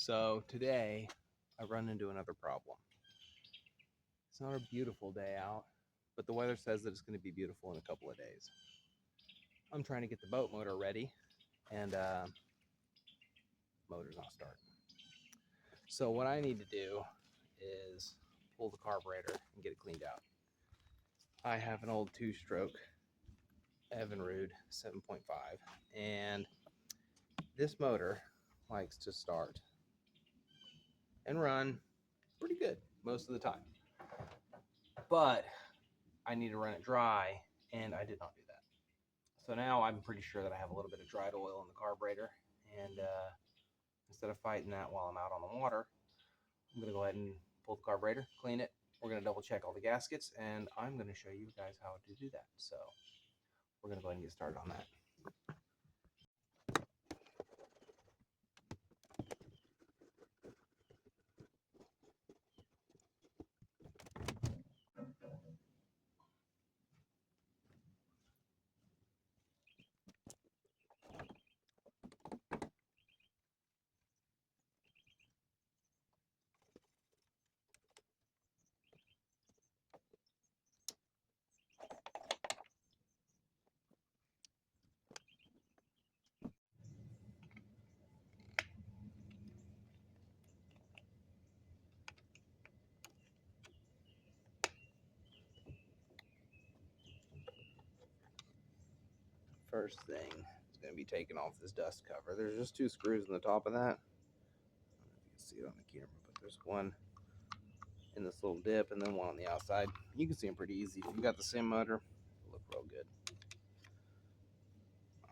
So today I run into another problem. It's not a beautiful day out, but the weather says that it's going to be beautiful in a couple of days. I'm trying to get the boat motor ready, and motor's not starting. So what I need to do is pull the carburetor and get it cleaned out. I have an old two-stroke Evinrude 7.5, and this motor likes to start and run pretty good most of the time. But I need to run it dry, and I did not do that. So now I'm pretty sure that I have a little bit of dried oil in the carburetor, and instead of fighting that while I'm out on the water, I'm going to go ahead and pull the carburetor, clean it. We're going to double check all the gaskets, and I'm going to show you guys how to do that. So we're going to go ahead and get started on that. First thing is going to be taking off this dust cover. There's just two screws in the top of that. I don't know if you can see it on the camera, but there's one in this little dip and then one on the outside. You can see them pretty easy. If you got the same motor, it'll look real good.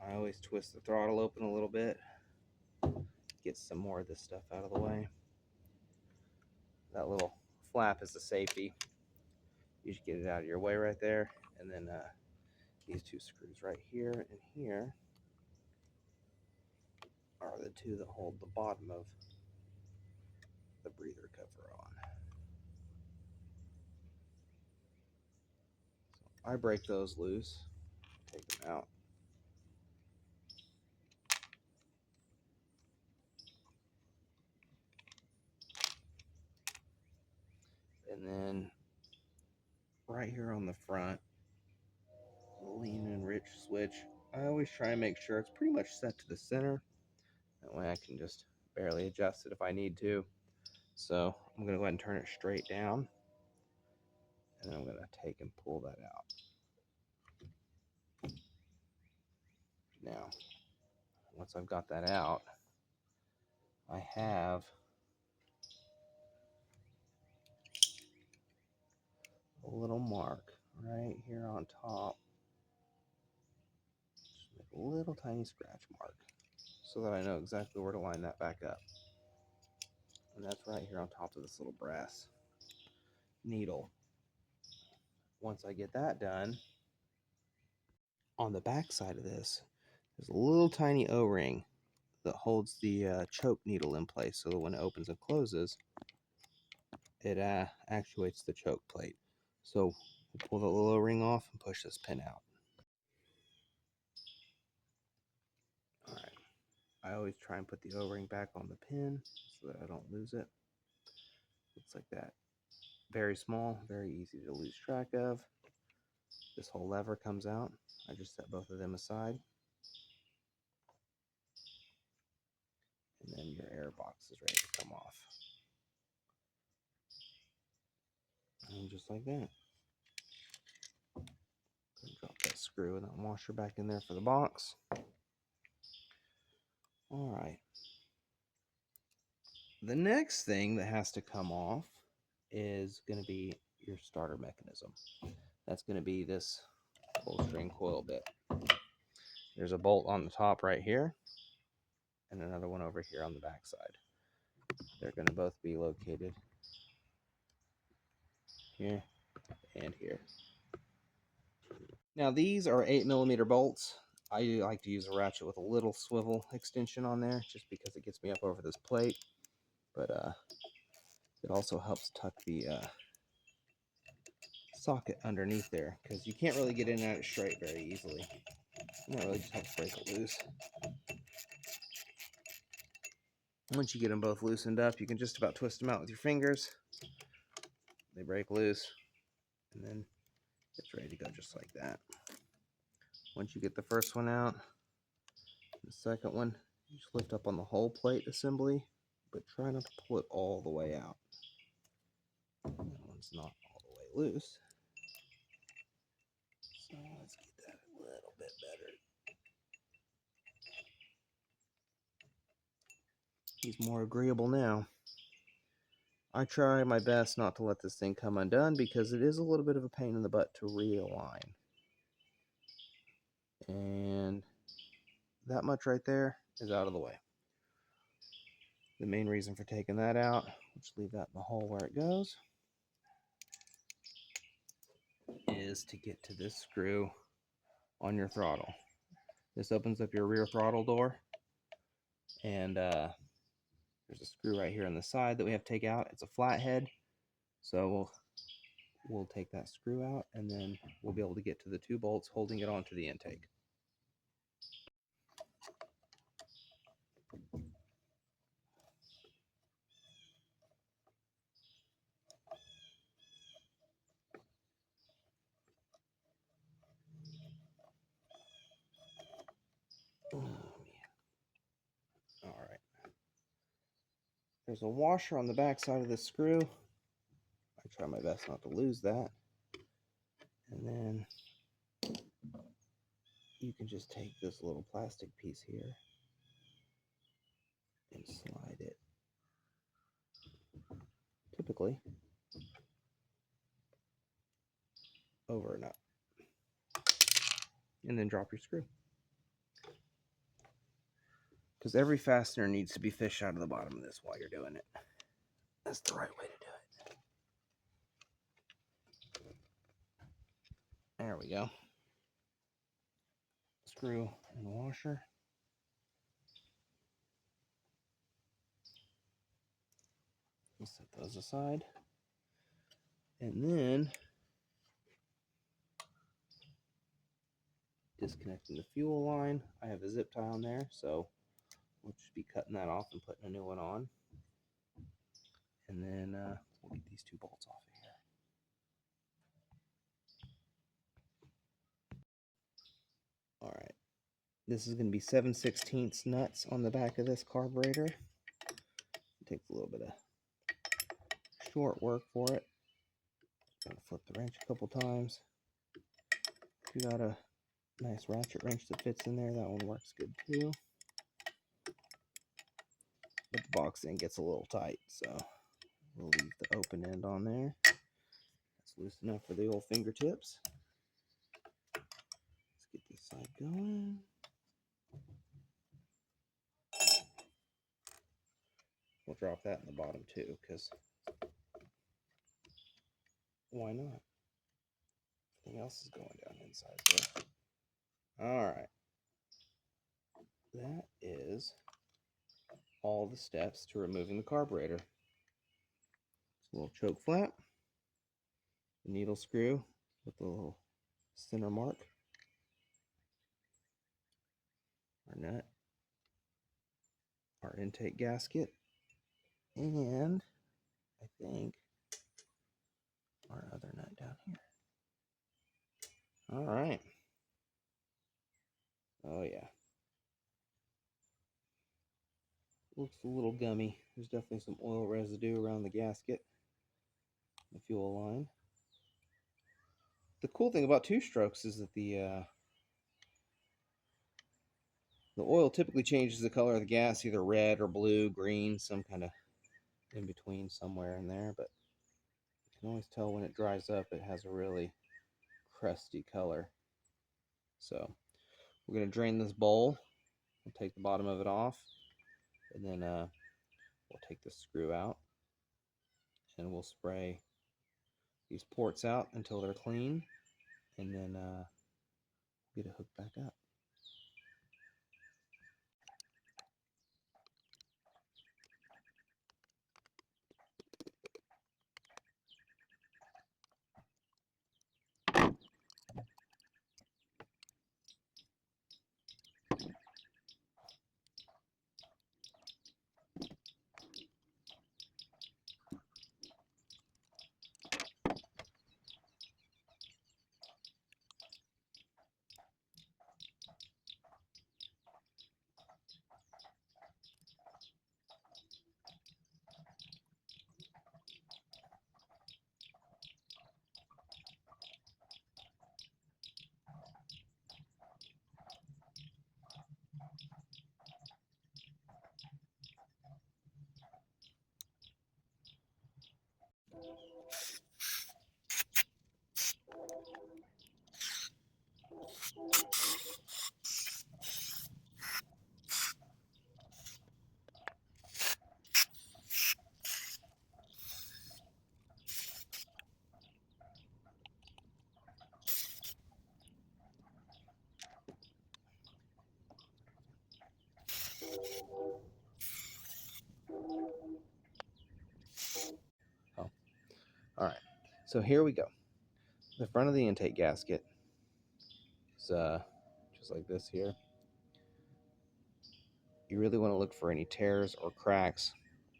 I always twist the throttle open a little bit, get some more of this stuff out of the way. That little flap is the safety. You should get it out of your way right there. And then these two screws right here and here are the two that hold the bottom of the breather cover on. So I break those loose, take them out. And then right here on the front, lean and rich switch, I always try and make sure it's pretty much set to the center. That way I can just barely adjust it if I need to. So I'm going to go ahead and turn it straight down. And then I'm going to take and pull that out. Now, once I've got that out, I have a little mark right here on top. Just make a little tiny scratch mark so that I know exactly where to line that back up. And that's right here on top of this little brass needle. Once I get that done, on the back side of this, there's a little tiny O-ring that holds the choke needle in place so that when it opens and closes, it actuates the choke plate. So we'll pull the little O-ring off and push this pin out. Alright, I always try and put the O-ring back on the pin so that I don't lose it. Looks like that. Very small, very easy to lose track of. This whole lever comes out. I just set both of them aside. And then your air box is ready to come off. And just like that. Drop that screw and that washer back in there for the box. Alright. The next thing that has to come off is going to be your starter mechanism. That's going to be this pull string coil bit. There's a bolt on the top right here and another one over here on the back side. They're going to both be located here and here. Now these are 8mm bolts. I like to use a ratchet with a little swivel extension on there just because it gets me up over this plate. But it also helps tuck the socket underneath there because you can't really get in and out straight very easily. And that really just helps break it loose. Once you get them both loosened up, you can just about twist them out with your fingers. They break loose, and then it's ready to go just like that. Once you get the first one out, the second one, you just lift up on the whole plate assembly, but try not to pull it all the way out. That one's not all the way loose. So let's get that a little bit better. He's more agreeable now. I try my best not to let this thing come undone because it is a little bit of a pain in the butt to realign. And that much right there is out of the way. The main reason for taking that out, let's leave that in the hole where it goes, is to get to this screw on your throttle. This opens up your rear throttle door, and there's a screw right here on the side that we have to take out. It's a flathead, so we'll take that screw out, and then we'll be able to get to the 2 bolts holding it onto the intake. Oh, man. All right. There's a washer on the back side of this screw. I try my best not to lose that. And then you can just take this little plastic piece here and slide it, typically, over and up. And then drop your screw. Because every fastener needs to be fished out of the bottom of this while you're doing it. That's the right way to do it. There we go. Screw in the washer. We'll set those aside. And then disconnecting the fuel line. I have a zip tie on there, so we'll just be cutting that off and putting a new one on. And then we'll get these 2 bolts off of here. All right. This is going to be 7/16 nuts on the back of this carburetor. It takes a little bit of short work for it. Gotta flip the wrench a couple times. If you got a nice ratchet wrench that fits in there, that one works good too. But the box end gets a little tight, so we'll leave the open end on there. That's loose enough for the old fingertips. Let's get this side going. We'll drop that in the bottom too, because why not? Everything else is going down inside there. All right. That is all the steps to removing the carburetor. It's a little choke flap, the needle screw with the little center mark, our nut, our intake gasket, and I think our other nut down here. All right. Oh yeah. Looks a little gummy. There's definitely some oil residue around the gasket, the fuel line. The cool thing about 2-strokes is that the oil typically changes the color of the gas, either red or blue, green, some kind of in between somewhere in there, but you can always tell when it dries up it has a really crusty color. So we're going to drain this bowl. We'll take the bottom of it off, and then we'll take the screw out, and we'll spray these ports out until they're clean, and then get it hooked back up. So here we go. The front of the intake gasket is just like this here. You really want to look for any tears or cracks.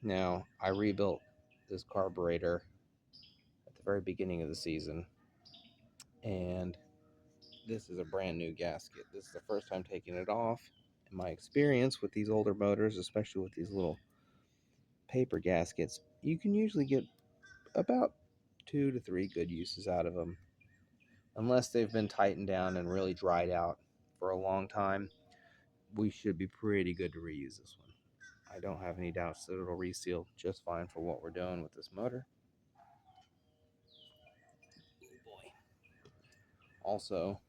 Now, I rebuilt this carburetor at the very beginning of the season, and this is a brand new gasket. This is the first time taking it off. In my experience with these older motors, especially with these little paper gaskets, you can usually get about 2 to 3 good uses out of them. Unless they've been tightened down and really dried out for a long time, we should be pretty good to reuse this one. I don't have any doubts that it'll reseal just fine for what we're doing with this motor. Also,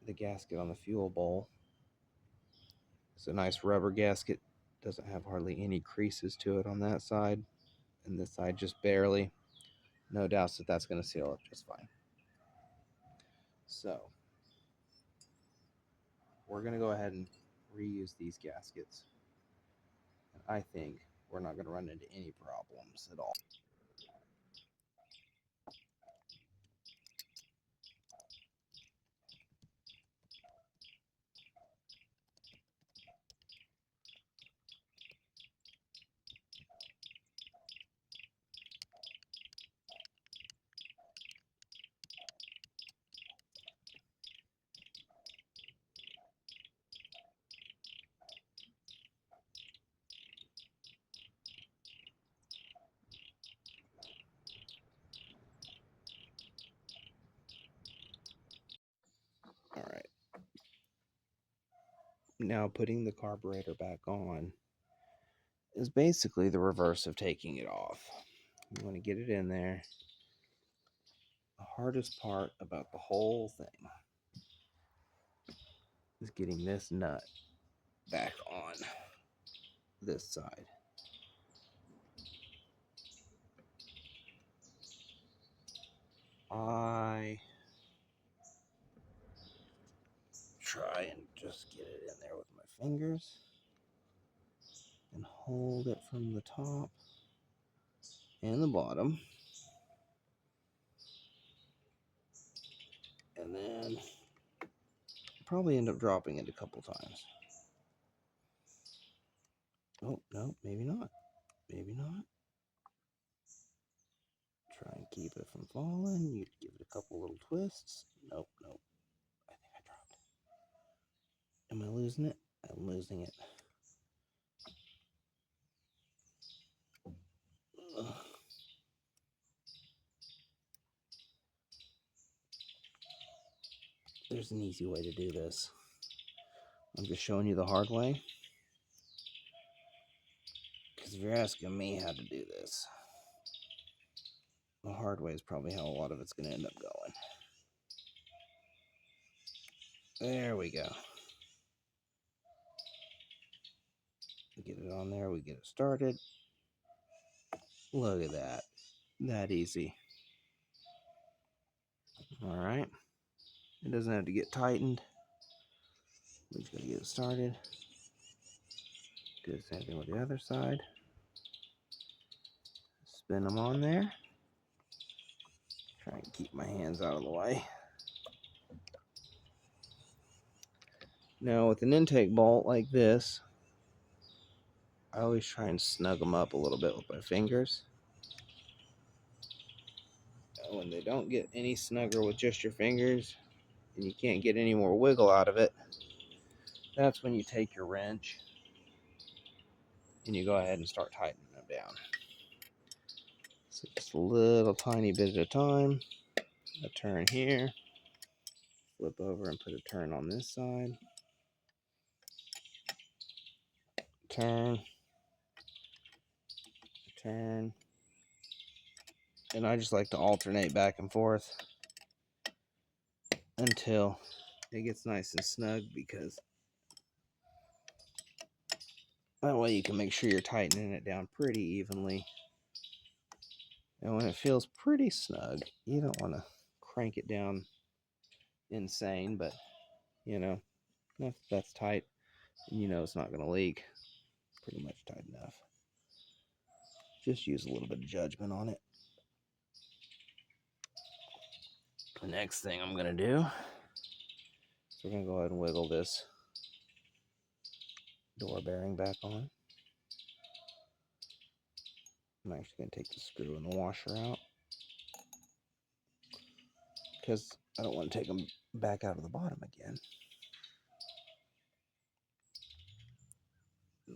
the gasket on the fuel bowl is a nice rubber gasket. Doesn't have hardly any creases to it on that side, and this side just barely. No doubts that that's going to seal up just fine. So, we're going to go ahead and reuse these gaskets. And I think we're not going to run into any problems at all. All right. Now putting the carburetor back on is basically the reverse of taking it off. You want to get it in there. The hardest part about the whole thing is getting this nut back on this side. I try and just get it in there with my fingers and hold it from the top and the bottom, and then probably end up dropping it a couple times. Oh, no, maybe not. Maybe not. Try and keep it from falling. You give it a couple little twists. Nope, nope. I think I dropped it. Am I losing it? I'm losing it. Ugh. There's an easy way to do this. I'm just showing you the hard way. Because if you're asking me how to do this, the hard way is probably how a lot of it's going to end up going. There we go. We get it on there. We get it started. Look at that. That easy. All right. It doesn't have to get tightened. We just got to get it started. Do the same thing with the other side. Spin them on there. Try and keep my hands out of the way. Now with an intake bolt like this, I always try and snug them up a little bit with my fingers. And when they don't get any snugger with just your fingers, and you can't get any more wiggle out of it, that's when you take your wrench and you go ahead and start tightening them down. So just a little tiny bit at a time. A turn here, flip over and put a turn on this side. Turn, turn. And I just like to alternate back and forth until it gets nice and snug, because that way you can make sure you're tightening it down pretty evenly. And when it feels pretty snug, you don't want to crank it down insane, but you know, if that's tight, you know it's not going to leak. Pretty much tight enough. Just use a little bit of judgment on it. next thing I'm going to do is we're going to go ahead and wiggle this door bearing back on. I'm actually going to take the screw and the washer out because I don't want to take them back out of the bottom again.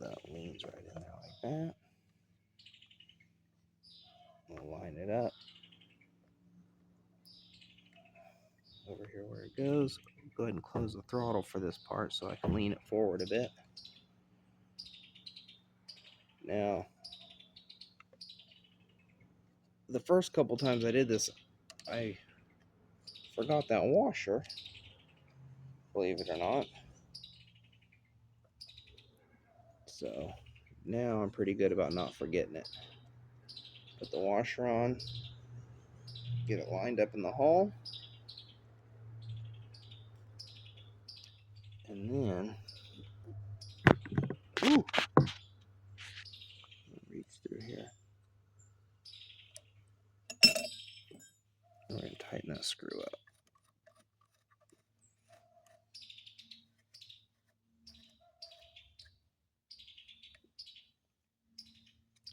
That leans right in there like that. We'll line it up over here where it goes. Go ahead and close the throttle for this part so I can lean it forward a bit. Now, the first couple times I did this, I forgot that washer, believe it or not. So now I'm pretty good about not forgetting it. Put the washer on, get it lined up in the hole, and then reach through here. We're going to tighten that screw up.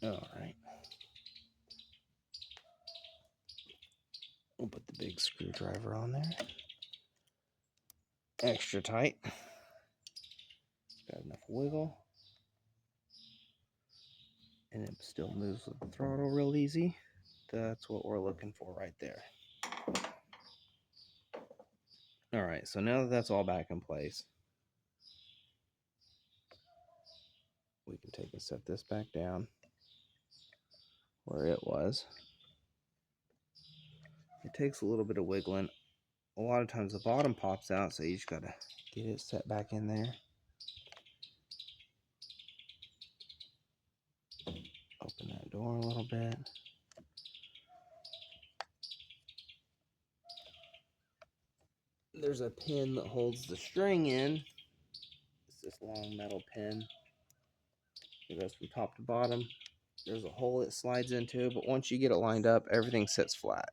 All right. We'll put the big screwdriver on there. Extra tight. Got enough wiggle. And it still moves with the throttle real easy. That's what we're looking for right there. All right, so now that that's all back in place, we can take and set this back down where it was. It takes a little bit of wiggling. A lot of times the bottom pops out, so you just gotta get it set back in there. Open that door a little bit. There's a pin that holds the string in. It's this long metal pin. It goes from top to bottom. There's a hole it slides into, but once you get it lined up, everything sits flat.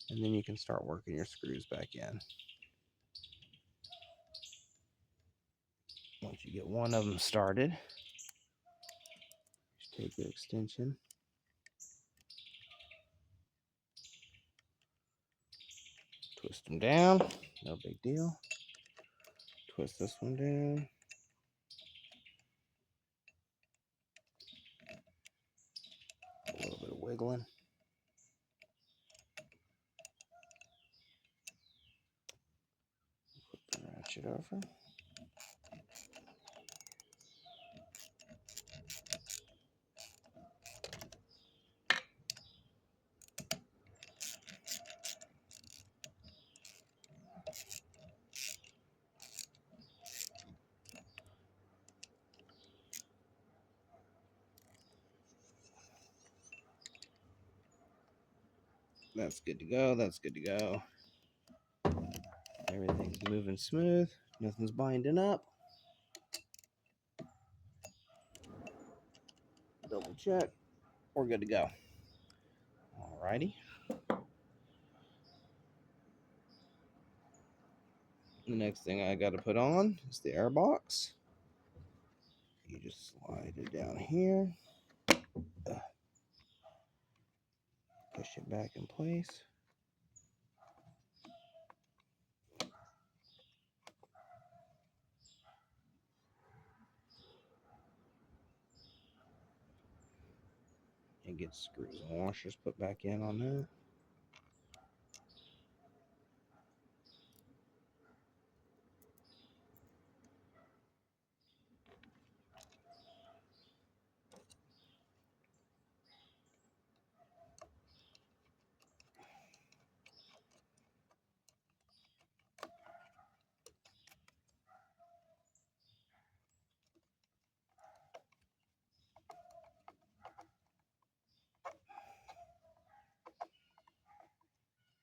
And then you can start working your screws back in. Once you get one of them started, just take the extension, twist them down, no big deal. Twist this one down. A little bit of wiggling. Flip the ratchet over. That's good to go. That's good to go. Everything's moving smooth. Nothing's binding up. Double check. We're good to go. Alrighty. The next thing I got to put on is the air box. You just slide it down here. Push it back in place. And get screws and washers put back in on that.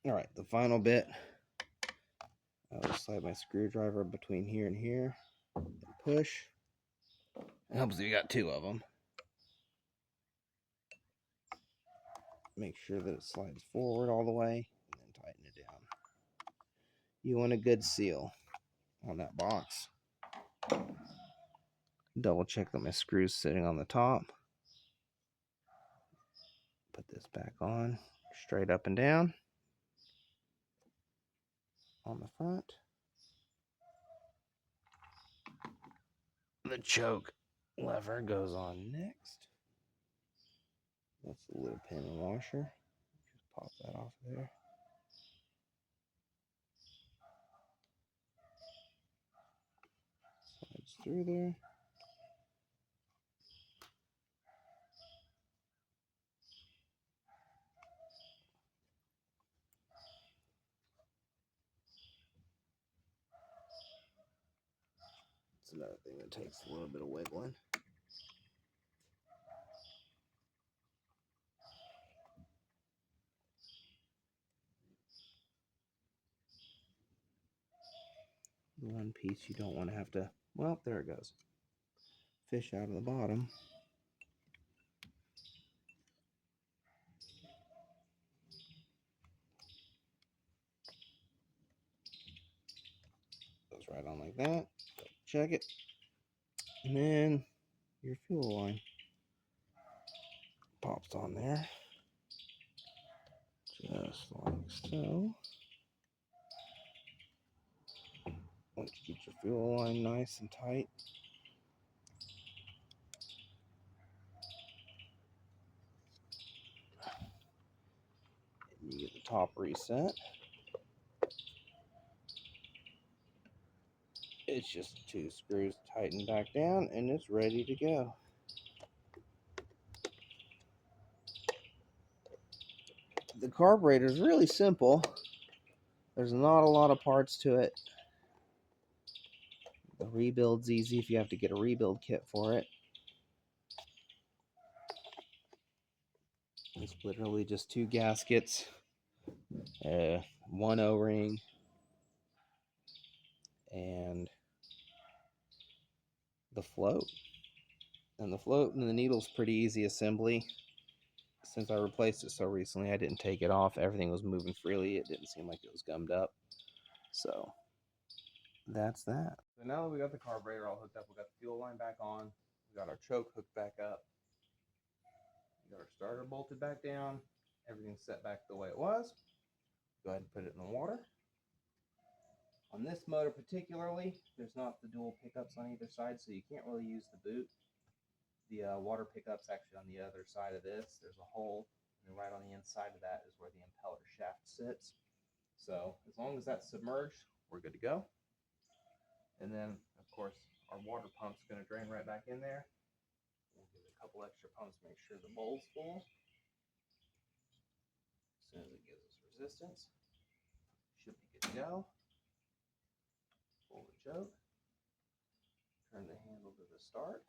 All right, the final bit, I will slide my screwdriver between here and here and push. It helps if you got two of them. Make sure that it slides forward all the way and then tighten it down. you want a good seal on that box. Double check that my screw's sitting on the top. Put this back on, straight up and down on the front. The choke lever goes on next. That's the little pin and washer. Just pop that off of there. Slides through there. It's another thing that takes a little bit of wiggling. One piece you don't want to have to, well, there it goes. Fish out of the bottom. Goes right on like that. Check it. And then your fuel line pops on there. Just like so. Once you get your fuel line nice and tight. And you get the top reset. It's just 2 screws tightened back down and it's ready to go. The carburetor is really simple. There's not a lot of parts to it. The rebuild's easy if you have to get a rebuild kit for it. It's literally just 2 gaskets, 1 O-ring, and the float. And the float and the needle's pretty easy assembly. Since I replaced it so recently, I didn't take it off. Everything was moving freely. It didn't seem like it was gummed up. So that's that. So now that we got the carburetor all hooked up, we got the fuel line back on, we got our choke hooked back up, we got our starter bolted back down, everything's set back the way it was. Go ahead and put it in the water. On this motor particularly, there's not the dual pickups on either side, so you can't really use the boot. The water pickup's actually on the other side of this. There's a hole, and right on the inside of that is where the impeller shaft sits. So as long as that's submerged, we're good to go. And then, of course, our water pump's going to drain right back in there. We'll give it a couple extra pumps to make sure the bowl's full. As soon as it gives us resistance, should be good to go. Pull the choke. Turn the handle to the start.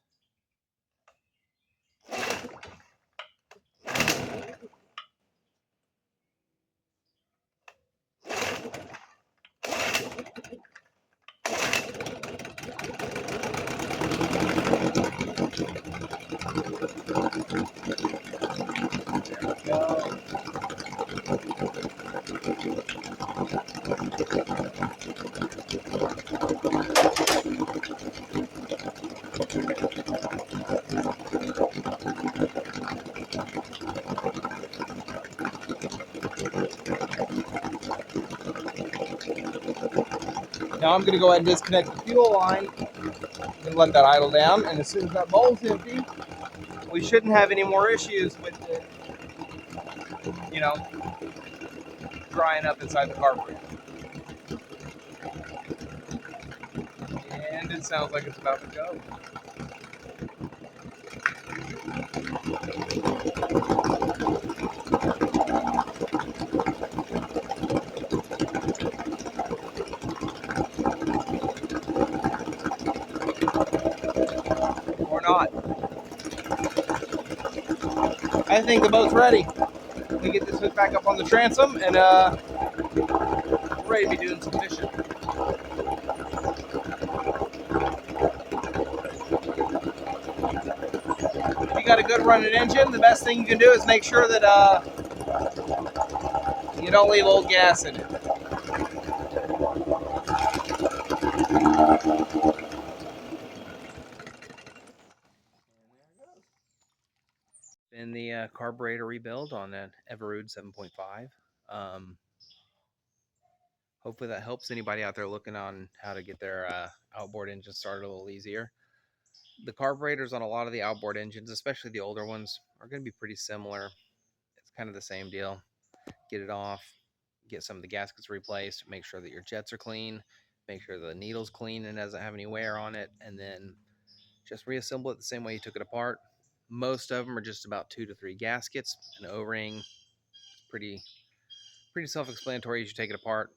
Now I'm going to go ahead and disconnect the fuel line and let that idle down. And as soon as that bowl's empty, we shouldn't have any more issues with it, you know, drying up inside the carburetor. And it sounds like it's about to go. Not. I think the boat's ready. We get this hook back up on the transom and we're ready to be doing some fishing. If you got a good running engine, the best thing you can do is make sure that you don't leave old gas in it. Been the carburetor rebuild on that Evinrude 7.5. Hopefully that helps anybody out there looking on how to get their outboard engine started a little easier. The carburetors on a lot of the outboard engines, especially the older ones, are going to be pretty similar. It's kind of the same deal. Get it off, get some of the gaskets replaced, make sure that your jets are clean, make sure the needle's clean and doesn't have any wear on it, and then just reassemble it the same way you took it apart. Most of them are just about 2 to 3 gaskets, an O-ring. It's pretty self-explanatory as you take it apart.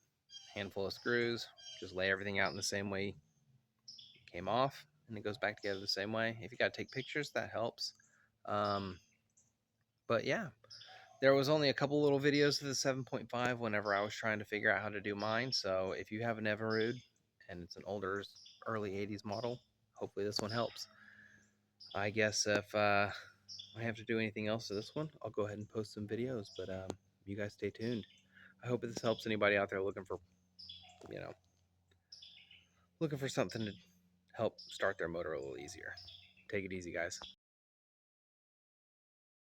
Handful of screws, just lay everything out in the same way it came off, and it goes back together the same way. If you got to take pictures, that helps. But yeah, there was only a couple little videos of the 7.5 whenever I was trying to figure out how to do mine. So if you have an Evinrude and it's an older, early 80s model, hopefully this one helps. I guess if I have to do anything else to this one, I'll go ahead and post some videos. But you guys stay tuned. I hope this helps anybody out there looking for, looking for something to help start their motor a little easier. Take it easy, guys.